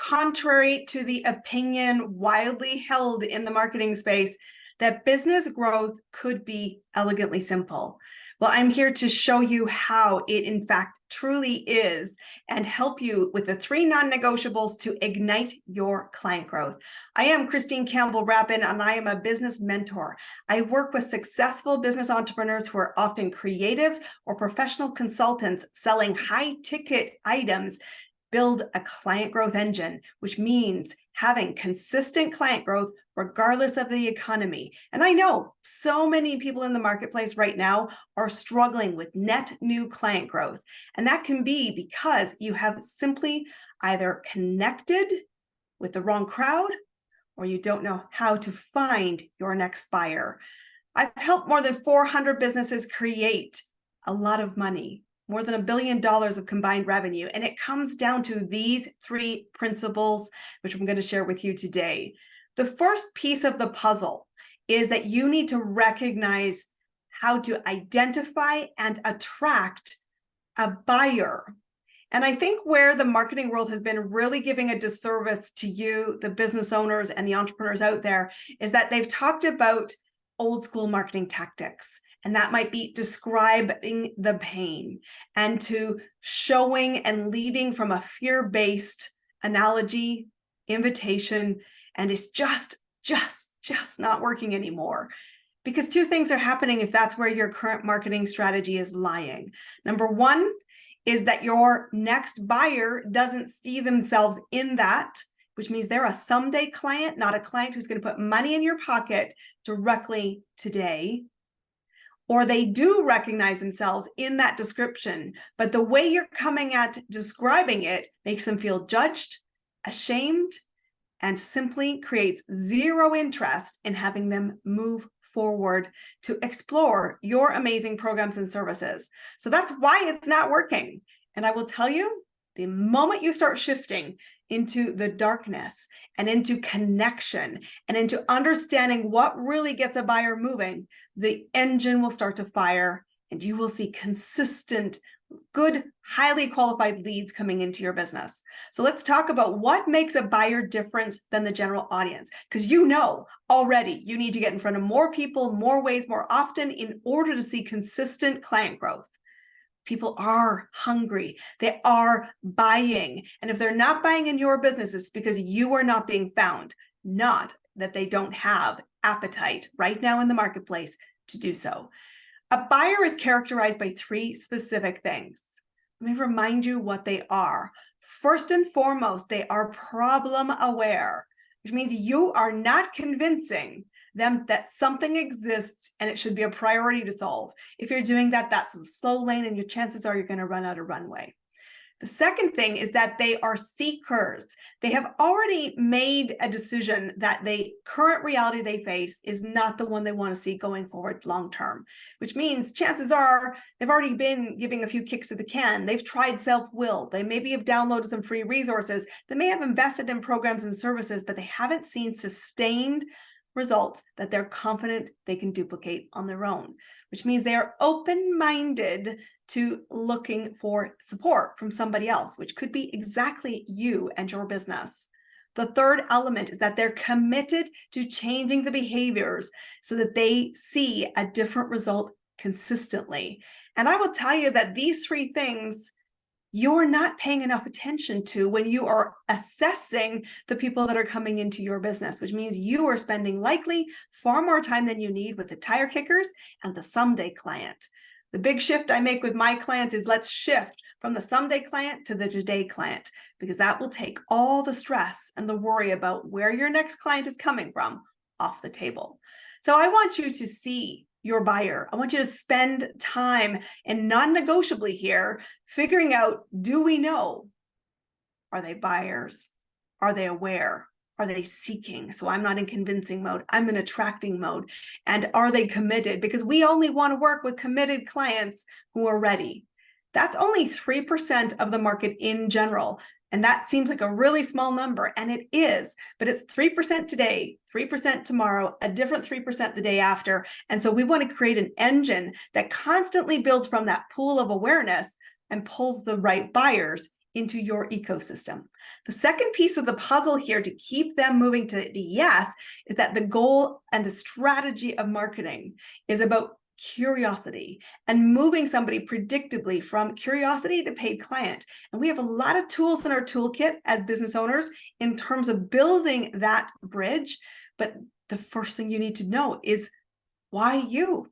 contrary to the opinion widely held in the marketing space that business growth could be elegantly simple. Well, I'm here to show you how it in fact truly is and help you with the 3 non-negotiables to ignite your client growth. I am Campbell Rapin, and I am a business mentor. I work with successful business entrepreneurs who are often creatives or professional consultants selling high-ticket items. Build a client growth engine, which means having consistent client growth regardless of the economy. And I know so many people in the marketplace right now are struggling with net new client growth. And that can be because you have simply either connected with the wrong crowd or you don't know how to find your next buyer. I've helped more than 400 businesses create a lot of money, more than $1 billion of combined revenue. And it comes down to these 3 principles, which I'm going to share with you today. The first piece of the puzzle is that you need to recognize how to identify and attract a buyer. And I think where the marketing world has been really giving a disservice to you, the business owners and the entrepreneurs out there, is that they've talked about old school marketing tactics. And that might be describing the pain and to showing and leading from a fear-based analogy, invitation, and it's just not working anymore. Because 2 things are happening if that's where your current marketing strategy is lying. Number 1 is that your next buyer doesn't see themselves in that, which means they're a someday client, not a client who's going to put money in your pocket directly today. Or they do recognize themselves in that description, but the way you're coming at describing it makes them feel judged, ashamed, and simply creates 0 interest in having them move forward to explore your amazing programs and services. So that's why it's not working. And I will tell you, the moment you start shifting into the darkness and into connection and into understanding what really gets a buyer moving, the engine will start to fire and you will see consistent, good, highly qualified leads coming into your business. So let's talk about what makes a buyer different than the general audience, because you know already you need to get in front of more people, more ways, more often in order to see consistent client growth. People are hungry. They are buying. And if they're not buying in your business, it's because you are not being found, not that they don't have appetite right now in the marketplace to do so. A buyer is characterized by 3 specific things. Let me remind you what they are. First and foremost, they are problem aware, which means you are not convincing them that something exists and it should be a priority to solve. If you're doing that, that's a slow lane and your chances are you're going to run out of runway. The second thing is that they are seekers. They have already made a decision that the current reality they face is not the one they want to see going forward long term, which means chances are they've already been giving a few kicks to the can. They've tried self-will. They maybe have downloaded some free resources. They may have invested in programs and services, but they haven't seen sustained results that they're confident they can duplicate on their own, which means they are open-minded to looking for support from somebody else, which could be exactly you and your business. The third element is that they're committed to changing the behaviors so that they see a different result consistently. And I will tell you that these 3 things you're not paying enough attention to when you are assessing the people that are coming into your business, which means you are spending likely far more time than you need with the tire kickers and the someday client. The big shift I make with my clients is let's shift from the someday client to the today client, because that will take all the stress and the worry about where your next client is coming from off the table. So I want you to see your buyer. I want you to spend time and non-negotiably here figuring out, do we know? Are they buyers? Are they aware? Are they seeking? So I'm not in convincing mode. I'm in attracting mode. And are they committed? Because we only want to work with committed clients who are ready. That's only 3% of the market in general. And that seems like a really small number, and it is, but it's 3% today, 3% tomorrow, a different 3% the day after. And so we want to create an engine that constantly builds from that pool of awareness and pulls the right buyers into your ecosystem. The second piece of the puzzle here to keep them moving to the yes is that the goal and the strategy of marketing is about curiosity and moving somebody predictably from curiosity to paid client. And we have a lot of tools in our toolkit as business owners in terms of building that bridge. But the first thing you need to know is, why you?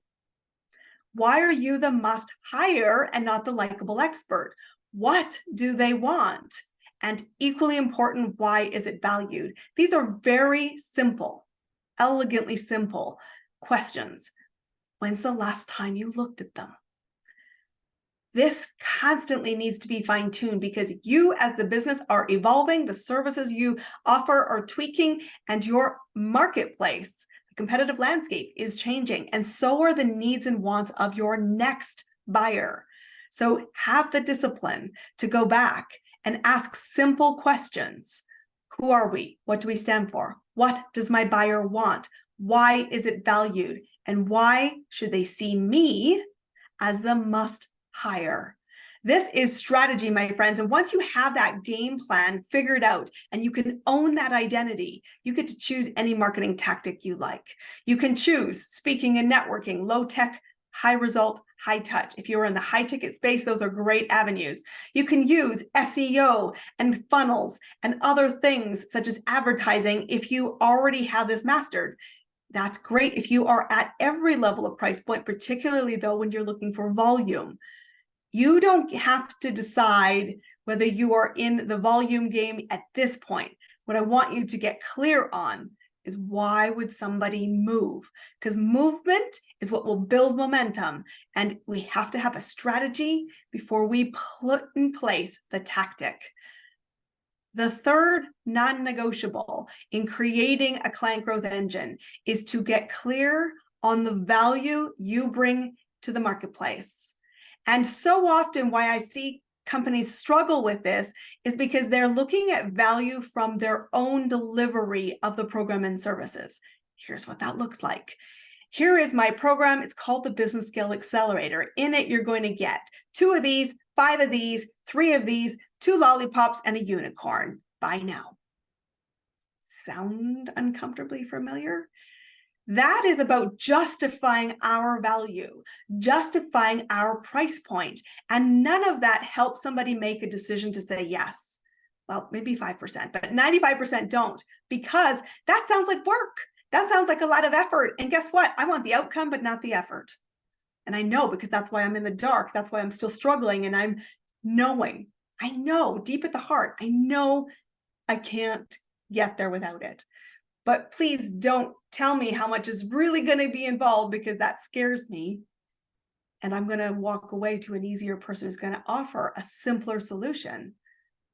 Why are you the must hire and not the likable expert? What do they want? And equally important, why is it valued? These are very simple, elegantly simple questions. When's the last time you looked at them? This constantly needs to be fine-tuned because you as the business are evolving, the services you offer are tweaking, and your marketplace, the competitive landscape, is changing. And so are the needs and wants of your next buyer. So have the discipline to go back and ask simple questions. Who are we? What do we stand for? What does my buyer want? Why is it valued? And why should they see me as the must hire? This is strategy, my friends. And once you have that game plan figured out and you can own that identity, you get to choose any marketing tactic you like. You can choose speaking and networking, low tech, high result, high touch. If you're in the high ticket space, those are great avenues. You can use SEO and funnels and other things such as advertising if you already have this mastered. That's great if you are at every level of price point, particularly though when you're looking for volume. You don't have to decide whether you are in the volume game at this point. What I want you to get clear on is, why would somebody move? Because movement is what will build momentum, and we have to have a strategy before we put in place the tactic. The third non-negotiable in creating a client growth engine is to get clear on the value you bring to the marketplace. And so often why I see companies struggle with this is because they're looking at value from their own delivery of the program and services. Here's what that looks like. Here is my program. It's called the Business Scale Accelerator. In it, you're going to get 2 of these, 5 of these, 3 of these, 2 lollipops, and a unicorn. Buy now. Sound uncomfortably familiar? That is about justifying our value, justifying our price point, and none of that helps somebody make a decision to say yes. Well, maybe 5%, but 95% don't, because that sounds like work. That sounds like a lot of effort. And guess what? I want the outcome, but not the effort. And I know, because that's why I'm in the dark. That's why I'm still struggling. And I'm knowing, I know deep at the heart, I know I can't get there without it. But please don't tell me how much is really going to be involved, because that scares me. And I'm going to walk away to an easier person who's going to offer a simpler solution.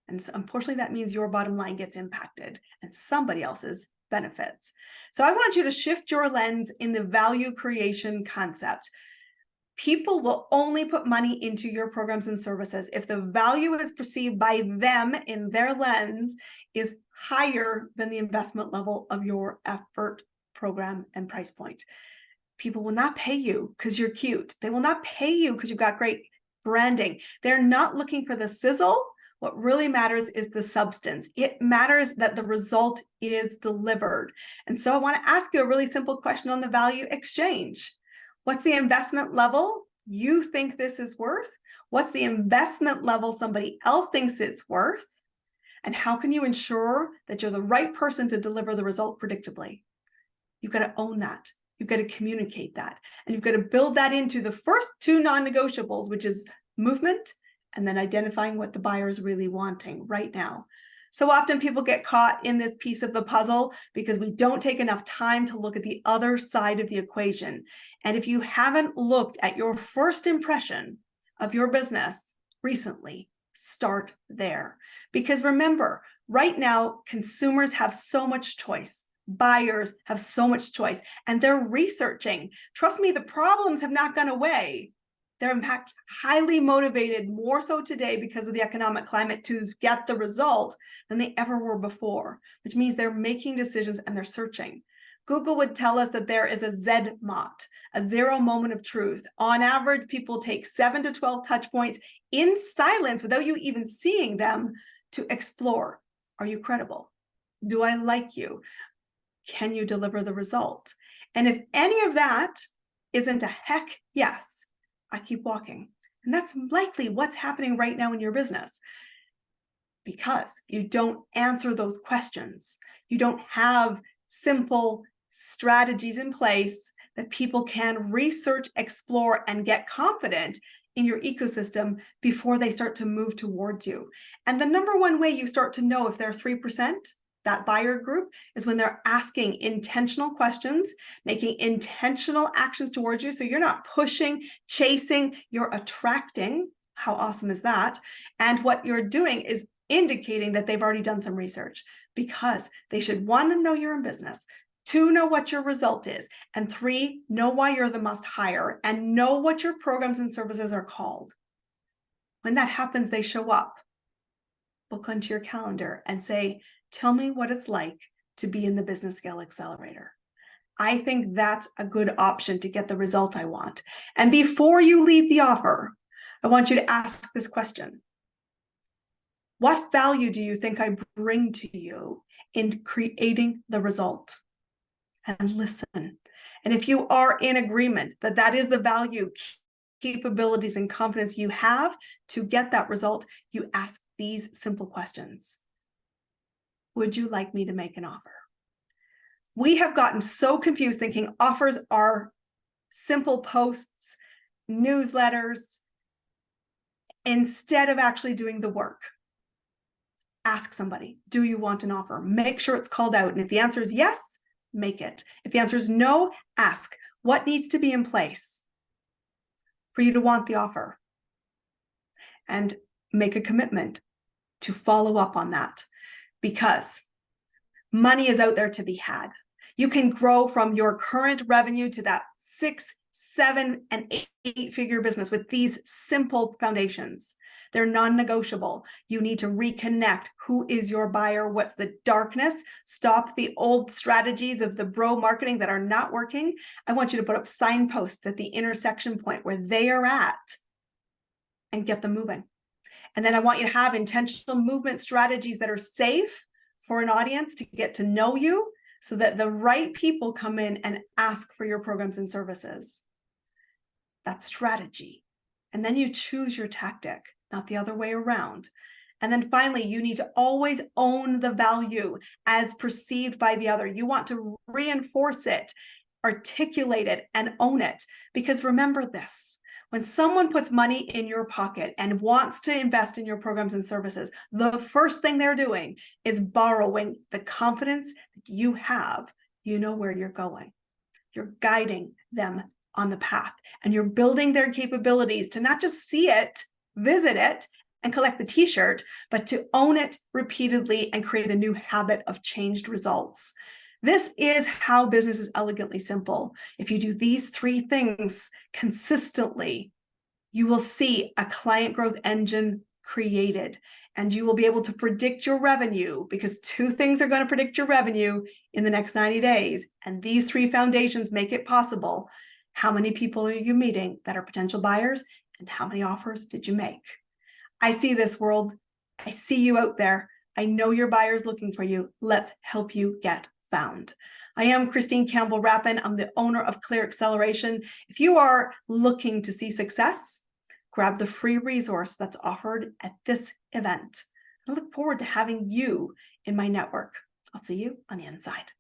And so, unfortunately, that means your bottom line gets impacted and somebody else's benefits. So I want you to shift your lens in the value creation concept. People will only put money into your programs and services if the value is perceived by them in their lens is higher than the investment level of your effort, program, and price point. People will not pay you because you're cute. They will not pay you because you've got great branding. They're not looking for the sizzle. What really matters is the substance. It matters that the result is delivered. And so I want to ask you a really simple question on the value exchange. What's the investment level you think this is worth? What's the investment level somebody else thinks it's worth? And how can you ensure that you're the right person to deliver the result predictably? You've got to own that. You've got to communicate that. And you've got to build that into the first 2 non-negotiables, which is movement and then identifying what the buyer is really wanting right now. So often people get caught in this piece of the puzzle because we don't take enough time to look at the other side of the equation. And if you haven't looked at your first impression of your business recently, start there. Because remember, right now, consumers have so much choice. Buyers have so much choice, and they're researching. Trust me, the problems have not gone away. They're in fact highly motivated, more so today because of the economic climate, to get the result than they ever were before, which means they're making decisions and they're searching. Google would tell us that there is a ZMOT, a zero moment of truth. On average, people take 7 to 12 touch points in silence without you even seeing them to explore. Are you credible? Do I like you? Can you deliver the result? And if any of that isn't a heck yes, I keep walking. And that's likely what's happening right now in your business, because you don't answer those questions. You don't have simple strategies in place that people can research, explore, and get confident in your ecosystem before they start to move towards you. And the number one way you start to know if they're 3%, that buyer group, is when they're asking intentional questions, making intentional actions towards you. So you're not pushing, chasing, you're attracting. How awesome is that? And what you're doing is indicating that they've already done some research, because they should, 1, know you're in business, 2, know what your result is, and 3, know why you're the must hire, and know what your programs and services are called. When that happens, they show up, book onto your calendar and say, tell me what it's like to be in the Business Scale Accelerator. I think that's a good option to get the result I want. And before you leave the offer, I want you to ask this question. What value do you think I bring to you in creating the result? And listen. And if you are in agreement that that is the value, capabilities, and confidence you have to get that result, you ask these simple questions. Would you like me to make an offer? We have gotten so confused thinking offers are simple posts, newsletters, instead of actually doing the work. Ask somebody, do you want an offer? Make sure it's called out. And if the answer is yes, make it. If the answer is no, ask, what needs to be in place for you to want the offer? And make a commitment to follow up on that, because money is out there to be had. You can grow from your current revenue to that 6, 7, and 8-figure business with these simple foundations. They're non-negotiable. You need to reconnect. Who is your buyer? What's the darkness? Stop the old strategies of the bro marketing that are not working. I want you to put up signposts at the intersection point where they are at and get them moving. And then I want you to have intentional movement strategies that are safe for an audience to get to know you, so that the right people come in and ask for your programs and services. That's strategy. And then you choose your tactic, not the other way around. And then finally, you need to always own the value as perceived by the other. You want to reinforce it, articulate it, and own it. Because remember this, when someone puts money in your pocket and wants to invest in your programs and services, the first thing they're doing is borrowing the confidence that you have. You know where you're going. You're guiding them on the path, and you're building their capabilities to not just see it, visit it, and collect the t-shirt, but to own it repeatedly and create a new habit of changed results. This is how business is elegantly simple. If you do these 3 things consistently, you will see a client growth engine created, and you will be able to predict your revenue, because 2 things are going to predict your revenue in the next 90 days. And these 3 foundations make it possible. How many people are you meeting that are potential buyers, and how many offers did you make? I see this world. I see you out there. I know your buyer's looking for you. Let's help you get found. I am Christine Campbell Rapin. I'm the owner of Clear Acceleration. If you are looking to see success, grab the free resource that's offered at this event. I look forward to having you in my network. I'll see you on the inside.